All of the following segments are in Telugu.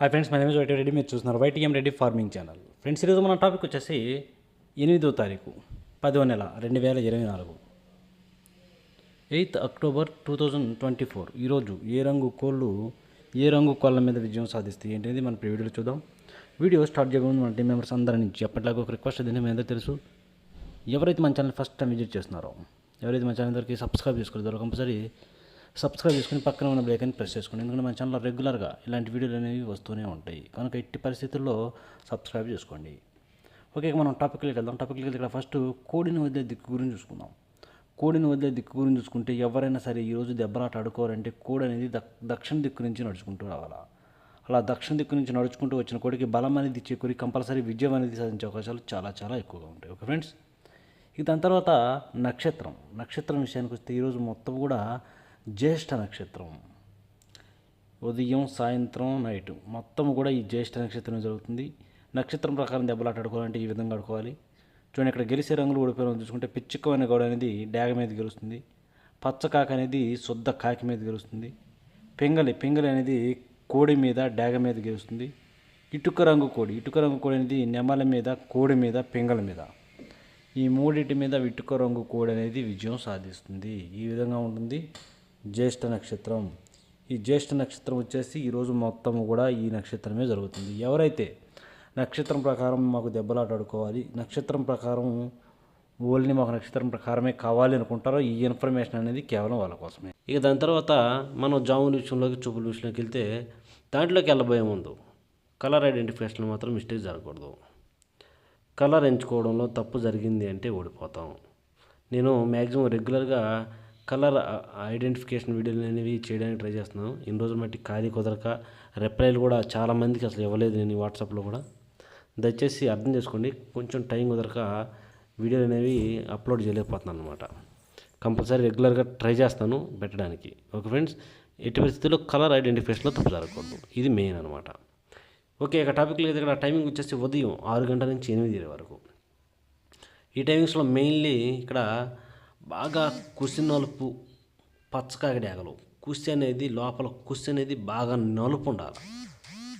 Hi friends, my name is YT Reddy. మీరు చూస్తున్నారు YTM Reddy farming channel. Friends, ఈరోజు మన టాపిక్ వచ్చేసి 8వ తారీఖు 10వ నెల 2024, 8th October 2024. ఈరోజు ఏ రంగు కోళ్ళ మీద విజయం సాధిస్తాయి ఏంటనేది మన వీడియోలో చూద్దాం. వీడియో స్టార్ట్ చేయకుండా మన టీం మెంబర్స్ అందరి నుంచి ఎప్పటిలాగా ఒక రిక్వెస్ట్ దీన్ని మీ అందరూ తెలుసు. ఎవరైతే మన ఛానల్ ఫస్ట్ టైం విజిట్ చేస్తున్నారో, ఎవరైతే మన ఛానల్ దగ్గరికి సబ్స్క్రైబ్ చేసుకోలేదో కంపల్సరీ సబ్స్క్రైబ్ చేసుకుని పక్కన ఉన్న బెల్ ఐకాన్ ప్రెస్ చేసుకోండి. ఎందుకంటే మన ఛానల్లో రెగ్యులర్గా ఇలాంటి వీడియోలు అనేవి వస్తూనే ఉంటాయి కనుక ఎట్టి పరిస్థితుల్లో సబ్స్క్రైబ్ చేసుకోండి. ఓకే, మనం టాపిక్లోకి వెళ్దాం. ఇక్కడ ఫస్ట్ కోడిని వదిలే దిక్కు గురించి చూసుకుందాం. కోడిని వదిలే దిక్కు గురించి చూసుకుంటే ఎవరైనా సరే ఈరోజు దెబ్బలాట ఆడుకోవాలంటే కోడి అనేది దక్షిణ దిక్కు నుంచి నడుచుకుంటూ రావాలా. అలా దక్షిణ దిక్కు నుంచి నడుచుకుంటూ వచ్చిన కోడికి బలం అనేది చేకూరి కంపల్సరీ విజయం అనేది సాధించే అవకాశాలు చాలా చాలా ఎక్కువగా ఉంటాయి. ఓకే ఫ్రెండ్స్, ఇక దాని తర్వాత నక్షత్రం విషయానికి వస్తే ఈరోజు మొత్తం కూడా జ్యేష్ఠ నక్షత్రం. ఉదయం సాయంత్రం నైట్ మొత్తం కూడా ఈ జ్యేష్ఠ నక్షత్రం జరుగుతుంది. నక్షత్రం ప్రకారం దెబ్బలాట ఆడుకోవాలంటే ఈ విధంగా ఆడుకోవాలి. చూడండి, ఇక్కడ గెలిచే రంగులు ఓడిపోయిన రంగు చూసుకుంటే పిచ్చుకమైన గౌడ అనేది డాగ మీద గెలుస్తుంది. పచ్చకాక అనేది శుద్ధ కాకి మీద గెలుస్తుంది. పింగలి అనేది కోడి మీద డాగ మీద గెలుస్తుంది. ఇటుక రంగు కోడి అనేది నెమల మీద, కోడి మీద, పింగళ మీద, ఈ మూడింటి మీద ఇటుక రంగు కోడి అనేది విజయం సాధిస్తుంది. ఈ విధంగా ఉంటుంది జ్యేష్ఠ నక్షత్రం. ఈ జ్యేష్ఠ నక్షత్రం వచ్చేసి ఈరోజు మొత్తం కూడా ఈ నక్షత్రమే జరుగుతుంది. ఎవరైతే నక్షత్రం ప్రకారం మాకు దెబ్బలాట ఆడుకోవాలి, నక్షత్రం ప్రకారం ఓన్లీ మాకు నక్షత్రం ప్రకారమే కావాలి అనుకుంటారో ఈ ఇన్ఫర్మేషన్ అనేది కేవలం వాళ్ళ కోసమే. ఇక దాని తర్వాత మనం జాముల విషయంలోకి, చూపుల విషయంలోకి వెళ్తే దాంట్లోకి వెళ్ళబోయే ముందు కలర్ ఐడెంటిఫికేషన్ మాత్రం మిస్టేక్ జరగకూడదు. కలర్ ఎంచుకోవడంలో తప్పు జరిగింది అంటే ఓడిపోతాం. నేను మ్యాక్సిమం రెగ్యులర్గా కలర్ ఐడెంటిఫికేషన్ వీడియోలు అనేవి చేయడానికి ట్రై చేస్తున్నాను. ఇన్ని రోజులు మట్టి ఖాళీ కుదరక రిప్లైలు కూడా చాలామందికి అసలు ఇవ్వలేదు నేను వాట్సాప్లో కూడా. దయచేసి అర్థం చేసుకోండి, కొంచెం టైం కుదరక వీడియోలు అనేవి అప్లోడ్ చేయలేకపోతున్నాను అనమాట. కంపల్సరీ రెగ్యులర్గా ట్రై చేస్తాను పెట్టడానికి. ఓకే ఫ్రెండ్స్, ఎట్టి పరిస్థితుల్లో కలర్ ఐడెంటిఫికేషన్లో తప్పు జరగకూడదు, ఇది మెయిన్ అనమాట. ఓకే, ఇక టాపిక్ లేదు. ఇక్కడ టైమింగ్ వచ్చేసి ఉదయం 6 గంటల నుంచి 8 వరకు. ఈ టైమింగ్స్లో మెయిన్లీ ఇక్కడ బాగా కుసి నలుపు పచ్చకాకి డాగలు, కుసి అనేది లోపల కుసి అనేది బాగా నలుపు ఉండాలి.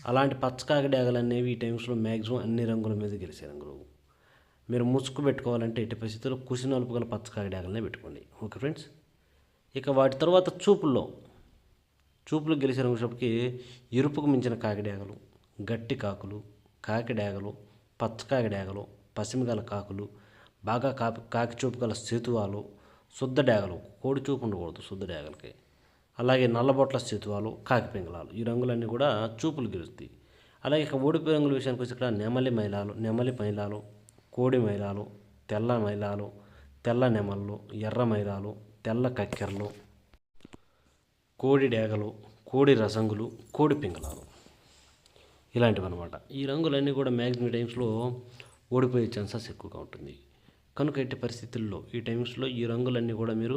అలాంటి పచ్చకాకి డాగలు అనేవి ఈ టైమ్స్లో మ్యాక్సిమం అన్ని రంగుల మీద గెలిచే రంగులు. మీరు ముసుగు పెట్టుకోవాలంటే ఎట్టి పరిస్థితుల్లో కుసి నలుపు గల పచ్చకాకి డాగలనే పెట్టుకోండి. ఓకే ఫ్రెండ్స్, ఇక వాటి తర్వాత చూపులు గెలిచే రంగులకి ఎరుపుకు మించిన కాకి డాగలు, గట్టి కాకులు, కాకి డాగలు, పచ్చకాకి డాగలు, పసిమిగల కాకులు, బాగా కాకి చూపు గల సేతువాలు, శుద్ధ డాగలు, కోడి చూపు ఉండకూడదు శుద్ధ డాగలకి, అలాగే నల్లబొట్ల సేతువాలు, కాకి పింగళాలు, ఈ రంగులన్నీ కూడా చూపులు గెలుస్తాయి. అలాగే ఇక ఓడిపోయే రంగుల విషయానికి వచ్చి ఇక్కడ నెమలి మైలాలు, కోడి మైలాలు, తెల్ల మైలాలు, తెల్ల నెమళ్ళు, ఎర్ర మైలాలు, తెల్ల కక్కెరలు, కోడి డాగలు, కోడి రసంగులు, కోడి పింగళాలు, ఇలాంటివి అనమాట. ఈ రంగులన్నీ కూడా మ్యాక్సిమం టైమ్స్లో ఓడిపోయే ఛాన్సెస్ ఎక్కువగా ఉంటుంది కనుక ఎట్టి పరిస్థితుల్లో ఈ టైమ్స్లో ఈ రంగులన్నీ కూడా మీరు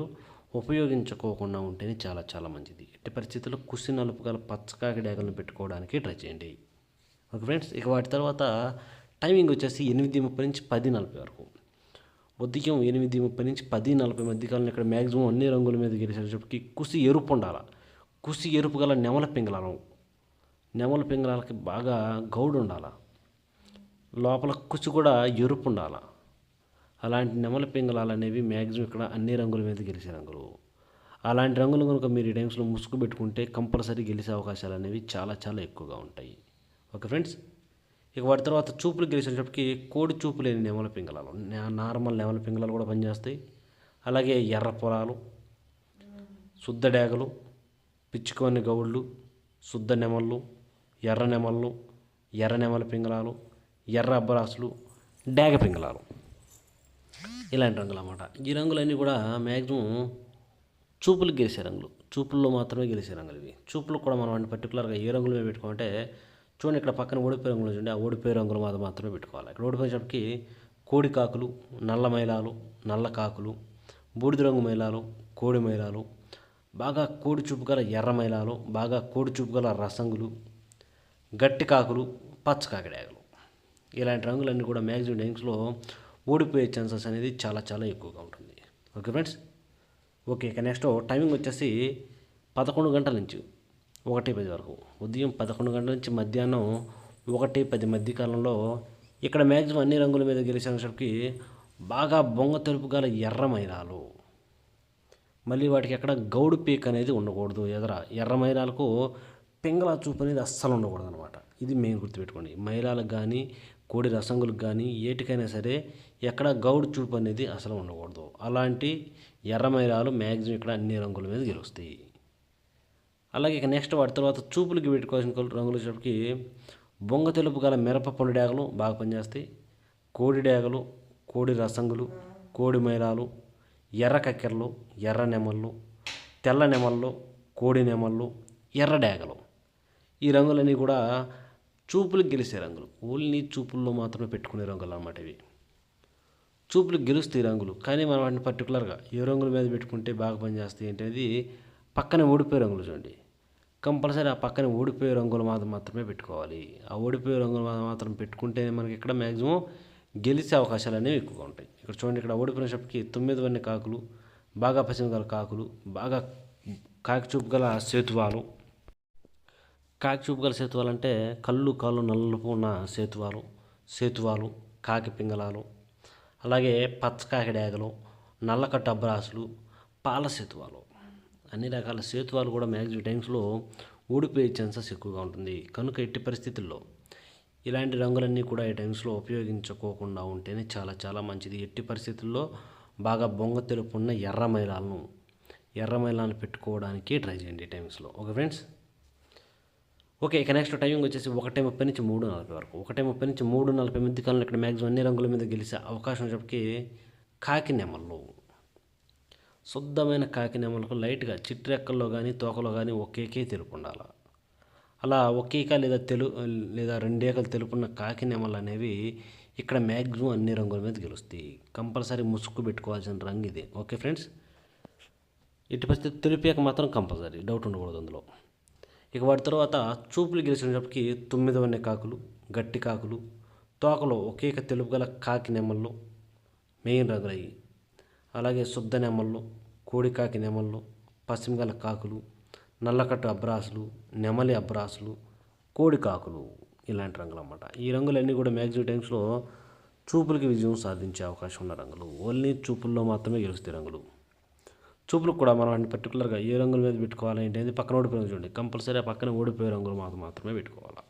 ఉపయోగించుకోకుండా ఉంటేనే చాలా చాలా మంచిది. ఎట్టి పరిస్థితుల్లో కుసి నలుపు గల పచ్చకాకి డాగలను పెట్టుకోవడానికి ట్రై చేయండి. ఓకే ఫ్రెండ్స్, ఇక వాటి తర్వాత టైమింగ్ వచ్చేసి 8:30 నుంచి 10:40 వరకు. ఉదయం 8:30 నుంచి 10:40 మధ్యకాలంలో ఇక్కడ మ్యాక్సిమం అన్ని రంగుల మీద గెలిచేటప్పటికి కుసి ఎరుపు ఉండాలి. కుసి ఎరుపు గల నెమల పింగళాలకి బాగా గౌడు ఉండాలి. లోపల కుసి కూడా ఎరుపు ఉండాలి. అలాంటి నెమల పింగళాలు అనేవి మ్యాక్సిమం ఇక్కడ అన్ని రంగుల మీద గెలిచే రంగులు. అలాంటి రంగులు కనుక మీరు ఈ టైమ్స్లో ముసుగు పెట్టుకుంటే కంపల్సరీ గెలిచే అవకాశాలు అనేవి చాలా చాలా ఎక్కువగా ఉంటాయి. ఓకే ఫ్రెండ్స్, ఇక వాటి తర్వాత చూపులు గెలిచేటప్పటికి కోడి చూపు లేని నెమల పింగళాలు, నార్మల్ నెమల పింగళాలు కూడా పనిచేస్తాయి. అలాగే ఎర్ర పొలాలు, శుద్ధ డాగలు, పిచ్చుకోని గౌళ్ళు, శుద్ధ నెమళ్ళు, ఎర్ర నెమళ్ళు, ఎర్ర నెమల పింగళాలు, ఎర్ర అబ్బరాసులు, డాగ పింగళాలు, ఇలాంటి రంగులు అన్నమాట. ఈ రంగులన్నీ కూడా మ్యాక్సిమం చూపులు గెలిచే రంగులు, చూపుల్లో మాత్రమే గెలిచే రంగులు ఇవి. చూపులు కూడా మనం అంటే పర్టికులర్గా ఏ రంగులు మేము పెట్టుకోవాలంటే చూడండి, ఇక్కడ పక్కన ఓడిపోయే రంగులు చూడండి, ఆ ఓడిపోయే రంగులు మాత్రమే పెట్టుకోవాలి. ఇక్కడ ఓడిపోయేటప్పటికి కోడి కాకులు, నల్ల మైలాలు, నల్ల కాకులు, బూడిద రంగు మైలాలు, కోడి మైలాలు, బాగా కోడి చూపు గల ఎర్ర మైలాలు, బాగా కోడి చూపు గల రసంగులు, గట్టి కాకులు, పచ్చకాకి డాగలు, ఇలాంటి రంగులన్నీ కూడా మ్యాక్సిమం టైమ్స్లో ఓడిపోయే ఛాన్సెస్ అనేది చాలా చాలా ఎక్కువగా ఉంటుంది. ఓకే ఫ్రెండ్స్, ఓకే ఇక నెక్స్ట్ టైమింగ్ వచ్చేసి 11 గంటల నుంచి 1:10 వరకు. ఉదయం 11 గంటల నుంచి మధ్యాహ్నం 1:10 మధ్య కాలంలో ఇక్కడ మ్యాక్సిమం అన్ని రంగుల మీద గెలిచేసరికి బాగా బొంగ తెలుపు గల ఎర్ర మైలాలు. మళ్ళీ వాటికి ఎక్కడ గౌడు పీక్ అనేది ఉండకూడదు. ఎర్ర మైలాలకు పింగళ చూపు అనేది అస్సలు ఉండకూడదు అనమాట. ఇది మెయిన్ గుర్తుపెట్టుకోండి. మైలాలకు కానీ కోడి రసంగులకు కానీ ఏటికైనా సరే ఎక్కడ గౌడు చూపు అనేది అసలు ఉండకూడదు. అలాంటి ఎర్ర మైలాలు మ్యాక్సిమం ఇక్కడ అన్ని రంగుల మీద గెలుస్తాయి. అలాగే ఇక నెక్స్ట్ వాటి తర్వాత చూపులకి పెట్టుకోవాల్సిన రంగులు వచ్చేటప్పటికి బొంగ తెలుపు గల మిరప పండు డేగలు బాగా పనిచేస్తాయి. కోడి డేగలు, కోడి రసంగులు, కోడి మైలాలు, ఎర్ర కక్కెరలు, ఎర్ర నెమళ్ళు, తెల్ల నెమళ్ళు, కోడి నెమళ్ళు, ఎర్ర డేగలు. ఈ రంగులన్నీ కూడా చూపులకు గెలిచే రంగులు. ఓన్లీ చూపుల్లో మాత్రమే పెట్టుకునే రంగులు అన్నమాట ఇవి. చూపులకు గెలుస్తాయి రంగులు, కానీ మనం వాటిని పర్టికులర్గా ఏ రంగుల మీద పెట్టుకుంటే బాగా పనిచేస్తాయి అనేది పక్కనే ఓడిపోయే రంగులు చూడండి. కంపల్సరీ ఆ పక్కన ఓడిపోయే రంగులు మాత్రమే పెట్టుకోవాలి. ఆ ఓడిపోయే రంగులు మాత్రం పెట్టుకుంటే మనకి ఇక్కడ మ్యాక్సిమం గెలిచే అవకాశాలు అనేవి ఎక్కువగా ఉంటాయి. ఇక్కడ చూడండి, ఇక్కడ ఓడిపోయినప్పటికీ 9 వన్నె కాకులు, బాగా పశ్చిమ గల కాకులు, బాగా కాకి చూపు గల సేతువాలు. కాకి చూపు గల సేతువాలు అంటే కళ్ళు కాళ్ళు నలుపు ఉన్న సేతువాలు, కాకి పింగళాలు, అలాగే పచ్చకాకి డేగలు, నల్లకట్టు అబ్రాసులు, పాల సేతువాలు. అన్ని రకాల సేతువాలు కూడా మ్యాక్సిమం టైమ్స్లో ఊడిపోయే ఛాన్సెస్ ఎక్కువగా ఉంటుంది. కనుక ఎట్టి పరిస్థితుల్లో ఇలాంటి రంగులన్నీ కూడా ఈ టైమ్స్లో ఉపయోగించుకోకుండా ఉంటేనే చాలా చాలా మంచిది. ఎట్టి పరిస్థితుల్లో బాగా బొంగ తెలుపు ఉన్న ఎర్ర మైలాలను పెట్టుకోవడానికి ట్రై చేయండి ఈ టైమ్స్లో. Okay friends. ఓకే, ఇక నెక్స్ట్ టైమింగ్ వచ్చేసి 1:30 నుంచి 3:40 వరకు. 1:30 నుంచి 3:40 మధ్య కాలంలో ఇక్కడ మ్యాక్సిమం అన్ని రంగుల మీద గెలిచే అవకాశం వచ్చేప్పటికి కాకి నెమళ్ళు. శుద్ధమైన కాకి నెమలకు లైట్గా చిట్రెక్కల్లో కానీ తోకలో కానీ ఒకేకే తెలుపు ఉండాలి. అలా ఒకేక లేదా రెండేకలు తెలుపున్న కాకి నెమలు అనేవి ఇక్కడ మ్యాక్సిమం అన్ని రంగుల మీద గెలుస్తాయి. కంపల్సరీ ముసుగు పెట్టుకోవాల్సిన రంగు ఇదే. Okay friends. ఇటు పరిస్థితి తెలుపేక మాత్రం కంపల్సరీ, డౌట్ ఉండకూడదు అందులో. ఇక వాటి తర్వాత చూపులు గెలిచినప్పటికీ 9 వన్నె కాకులు, గట్టి కాకులు, తోకలో ఒకేక తెలుపు గల కాకి నెమళ్ళు మెయిన్ రంగులయ్యి. అలాగే శుద్ధ నెమళ్ళు, కోడికాకి నెమళ్ళు, పశ్చిమ గల కాకులు, నల్లకట్టు అబ్రాసులు, నెమలి అబ్రాసులు, కోడి కాకులు, ఇలాంటి రంగులు అన్నమాట. ఈ రంగులన్నీ కూడా మ్యాక్సిమం టైమ్స్లో చూపులకి విజయం సాధించే అవకాశం ఉన్న రంగులు. ఓన్లీ చూపుల్లో మాత్రమే గెలుస్తాయి రంగులు. చూపులకు కూడా మనం అన్ని పర్టికులర్గా ఏ రంగుల మీద పెట్టుకోవాలి ఏంటి పక్కన ఓడిపోయే రంగు చూడండి. కంపల్సరీ ఆ పక్కన ఓడిపోయే రంగులు మాత్రమే పెట్టుకోవాలి.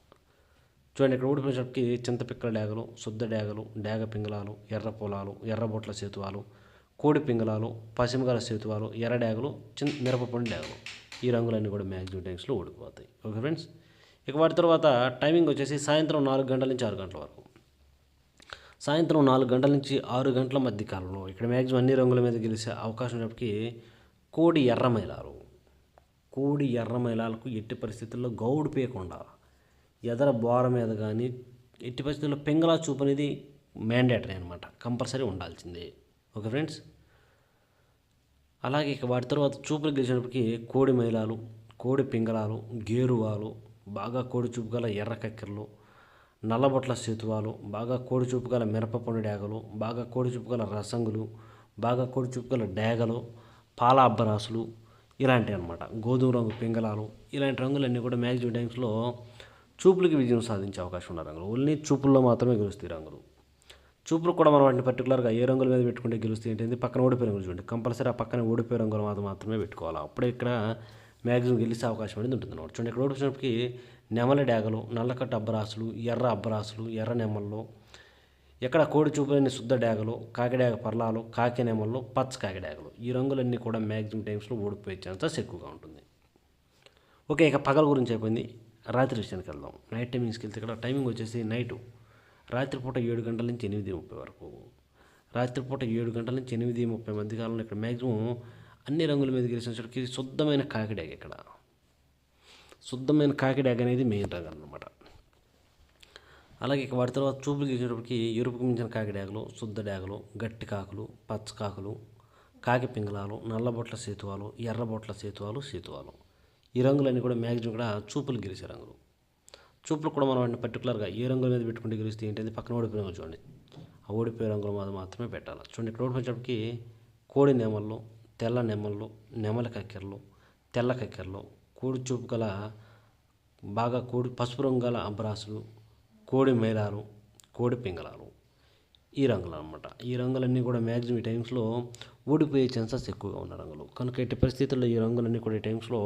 చూడండి, ఇక్కడ ఓడిపోయేసరికి చింతపిక్కల డేగలు, శుద్ధ డేగలు, డేగ పింగళాలు, ఎర్ర పొలాలు, ఎర్రబొట్ల సేతువాలు, కోడి పింగళాలు, పశ్చిమగల సేతువాలు, ఎర్ర డేగలు, మిరపపండు డేగలు. ఈ రంగులన్నీ కూడా మ్యాక్సిమం టైమ్స్లో ఓడిపోతాయి. Okay friends. ఇక వాటి తర్వాత టైమింగ్ వచ్చేసి సాయంత్రం 4 గంటల నుంచి 6 గంటల వరకు. సాయంత్రం 4 గంటల నుంచి 6 గంటల మధ్య కాలంలో ఇక్కడ మ్యాక్సిమం అన్ని రంగుల మీద గెలిచే అవకాశం ఉన్నప్పటికీ కోడి ఎర్ర మైలాలకు ఎట్టి పరిస్థితుల్లో గౌడు పీయకుండా ఎదర బోర మీద కానీ ఎట్టి పరిస్థితుల్లో పింగళ చూపు అనేది మ్యాండేటరీ అనమాట, కంపల్సరీ ఉండాల్సిందే. Okay friends. అలాగే ఇక వాటి తర్వాత చూపులు గెలిచినప్పటికీ కోడి మైలాలు, కోడి పింగళాలు, గేరువాలు, బాగా కోడి చూపు గల ఎర్ర కక్కెరలు, నల్లబొట్ల సేతువాలు, బాగా కోడి చూపు గల మిరపపండు డేగలు, బాగా కోడి చూపు గల రసంగులు, బాగా కోడి చూపు గల డేగలు, పాల అబ్బరాసులు, ఇలాంటివి అనమాట. గోధుమ రంగు పింగళాలు, ఇలాంటి రంగులన్నీ కూడా మ్యాక్సిమం టైమ్స్లో చూపులకి విజయం సాధించే అవకాశం ఉన్న రంగులు. ఓన్లీ చూపుల్లో మాత్రమే గెలుస్తాయి రంగులు. చూపులు కూడా మనం వాటిని పర్టికులర్గా ఏ రంగుల మీద పెట్టుకుంటే గెలుస్తాయి ఏంటంటే పక్కన ఓడిపోయే రంగులు చూడండి. కంపల్సరీ ఆ పక్కన ఓడిపోయే రంగులు మాత్రమే పెట్టుకోవాలి. అప్పుడే ఇక్కడ మ్యాక్సిమం గెలిచే అవకాశం అనేది ఉంటుంది అన్నమాట. చూడండి, ఇక్కడ ఓడిపోయినప్పటికీ నెమలి డేగలు, నల్లకట్టు అబ్బరాసులు, ఎర్ర నెమళ్ళు, ఎక్కడ కోడి చూపులని శుద్ధ డేగలు, కాకిడేగ పర్లాలు, కాకి నెమళ్ళు, పచ్చ కాకిడేగలు. ఈ రంగులన్నీ కూడా మ్యాక్సిమం టైమ్స్లో ఓడిపోయే ఛాన్సెస్ ఎక్కువగా ఉంటుంది. ఓకే, ఇక పగల గురించి అయిపోయింది. రాత్రి విషయానికి వెళ్దాం. నైట్ టైమింగ్స్కి వెళ్తే ఇక్కడ టైమింగ్ వచ్చేసి రాత్రిపూట 7 గంటల నుంచి 8:30 వరకు. రాత్రిపూట 7 గంటల నుంచి 8:30 మధ్య కాలంలో ఇక్కడ మ్యాక్సిమం అన్ని రంగుల మీద గెలిచినప్పటికీ శుద్ధమైన కాకిడేగ. ఇక్కడ శుద్ధమైన కాకిడేగ అనేది మెయిన్ రంగు అన్నమాట. అలాగే ఇక వాటి తర్వాత చూపులు గెలిచేటప్పటికి ఎరుపుకు మించిన కాకిడేగలు, శుద్ధ డేగలు, గట్టి కాకులు, పచ్చ కాకులు, కాకి పింగళాలు, నల్లబొట్ల సేతువాలు, ఎర్రబొట్ల సేతువాలు. ఈ రంగులన్నీ కూడా మ్యాక్సిమం కూడా చూపులు గెలిచే రంగులు. చూపులు కూడా మనం వాటిని పర్టికులర్గా ఏ రంగుల మీద పెట్టుకుంటే గెలిస్తే ఏంటంటే పక్కన ఓడిపోయే రంగులు చూడండి. ఆ ఓడిపోయే రంగులు మాత్రమే పెట్టాలి. చూడండి, ఇక్కడ ఓడిపోయేటప్పటికి కోడి నెమళ్ళు, తెల్ల నెమళ్ళు, నెమలి కక్కెరలు, తెల్ల కక్కెరలు, కోడి చూపు గల బాగా పసుపు రంగుల అబ్రాసులు, కోడి మేళాలు, కోడి పింగళాలు, ఈ రంగులు అనమాట. ఈ రంగులన్నీ కూడా మ్యాక్సిమం ఈ టైమ్స్లో ఓడిపోయే ఛాన్సెస్ ఎక్కువగా ఉన్న రంగులు. కనుక ఎట్టి పరిస్థితుల్లో ఈ రంగులన్నీ కూడా ఈ టైమ్స్లో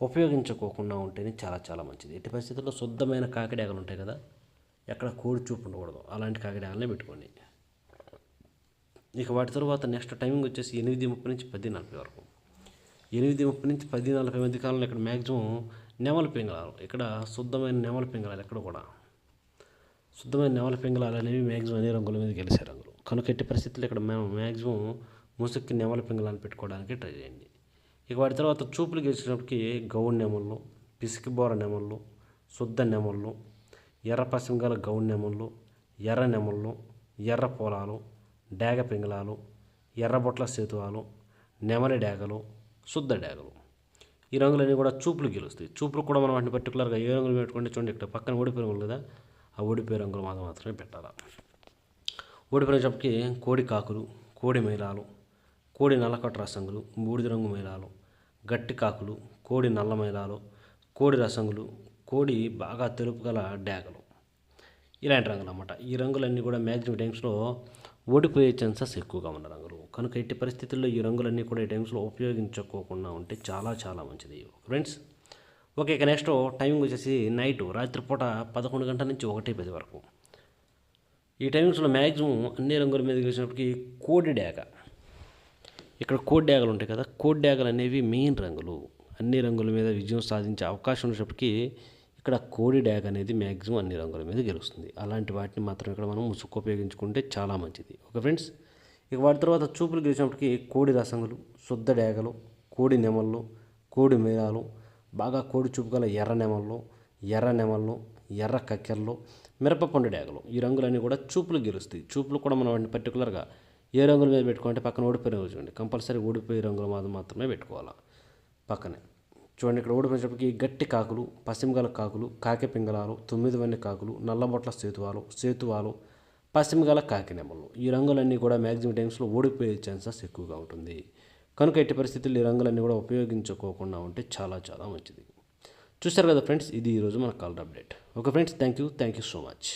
ఉపయోగించుకోకుండా ఉంటేనే చాలా చాలా మంచిది. ఎట్టి పరిస్థితుల్లో శుద్ధమైన కాకిడాగలు ఉంటాయి కదా, ఎక్కడ కోడి చూపు ఉండకూడదు, అలాంటి కాకిడాగలనే పెట్టుకోండి. ఇక వాటి తర్వాత నెక్స్ట్ టైమింగ్ వచ్చేసి 8:30 నుంచి 10:40 వరకు. 8:30 నుంచి 10:40 మధ్య కాలంలో ఇక్కడ మ్యాక్సిమం నెమలి పింగళాలు, ఇక్కడ శుద్ధమైన నెమలి పింగళాలు, ఎక్కడ కూడా శుద్ధమైన నెమలి పింగళాలు అనేవి మ్యాక్సిమం అన్ని రంగుల మీద గెలిచే రంగులు. కనుక ఎట్టి పరిస్థితుల్లో ఇక్కడ మేము మ్యాక్సిమం ముసుక్కి నెమలి పింగళాలు పెట్టుకోవడానికి ట్రై చేయండి. ఇక వాటి తర్వాత చూపులు గెలిచినప్పటికీ గౌన్ నెమళ్ళు, పిసికి బోర నెమళ్ళు, శుద్ధ నెమళ్ళు, ఎర్ర పశ్చిమ గల గౌన్ నెమళ్ళు, ఎర్ర నెమళ్ళు, ఎర్ర పొలాలు, డేగ పింగళాలు, ఎర్రబొట్ల సేతువాలు, నెమలి డేగలు, శుద్ధ డేగలు, ఈ రంగులన్నీ కూడా చూపులు గెలుస్తాయి. చూపులు కూడా మనం వాటిని పర్టికులర్గా ఏ రంగులు పెట్టుకుంటే చూడండి, ఇక్కడ పక్కన ఓడిపోయే రంగులు కదా, ఆ ఓడిపోయే రంగులు మాత్రమే పెట్టాలి. ఓడిపోయినప్పటికీ కోడి కాకులు, కోడి మేళాలు, కోడి నల్లకట్టు రసంగులు, బూడిద రంగు మేళాలు, గట్టి కాకులు, కోడి నల్ల మేళాలు, కోడి రసంగులు, కోడి బాగా తెలుపు గల డేగలు, ఇలాంటి రంగులు అన్నమాట. ఈ రంగులన్నీ కూడా మ్యాక్సిమం టైమ్స్లో ఓడిపోయే ఛాన్సెస్ ఎక్కువగా ఉన్న రంగులు. కనుక ఎట్టి పరిస్థితుల్లో ఈ రంగులన్నీ కూడా ఈ టైమ్స్లో ఉపయోగించుకోకుండా ఉంటే చాలా చాలా మంచిది ఫ్రెండ్స్. ఓకే, ఇక నెక్స్ట్ టైమింగ్ వచ్చేసి నైటు రాత్రిపూట 11 గంటల నుంచి 1:10 వరకు. ఈ టైమింగ్స్లో మ్యాక్సిమం అన్ని రంగుల మీద గెలిచినప్పటికీ కోడి డేగ, ఇక్కడ కోడి డేగలు ఉంటాయి కదా, కోడి డేగలు అనేవి మెయిన్ రంగులు. అన్ని రంగుల మీద విజయం సాధించే అవకాశం ఉన్నప్పటికీ ఇక్కడ కోడి డ్యాగ్ అనేది మ్యాక్సిమం అన్ని రంగుల మీద గెలుస్తుంది. అలాంటి వాటిని మాత్రం ఇక్కడ మనం ముసుగు ఉపయోగించుకుంటే చాలా మంచిది. ఓకే ఫ్రెండ్స్, ఇక వాటి తర్వాత చూపులు గెలిచినప్పటికీ కోడి రసంగులు, శుద్ధ డేగలు, కోడి నెమళ్ళు, కోడి మేళాలు, బాగా కోడి చూపు గల ఎర్ర నెమళ్ళు, ఎర్ర కక్కెరలు, మిరపపండు డేగలు, ఈ రంగులన్నీ కూడా చూపులు గెలుస్తాయి. చూపులు కూడా మనం వాటిని పర్టికులర్గా ఏ రంగుల మీద పెట్టుకోవాలంటే పక్కన ఓడిపోయే రంగులు చూడండి, కంపల్సరీ ఓడిపోయే రంగుల మీద మాత్రమే పెట్టుకోవాలి. పక్కనే చూడండి, ఇక్కడ ఓడిపోయేటప్పటికి గట్టి కాకులు, పశ్చిమగల కాకులు, కాకి పింగళాలు, 9 వన్నె కాకులు, నల్లబొట్ల సేతువాలు, పశ్చిమగల కాకి నెమళ్ళు, ఈ రంగులన్నీ కూడా మ్యాక్సిమం టైమ్స్లో ఓడిపోయే ఛాన్సెస్ ఎక్కువగా ఉంటుంది. కనుక ఎట్టి పరిస్థితుల్లో ఈ రంగులన్నీ కూడా ఉపయోగించుకోకుండా ఉంటే చాలా చాలా మంచిది. చూస్తారు కదా ఫ్రెండ్స్, ఇది ఈరోజు మన call update. Okay friends, thank you so much.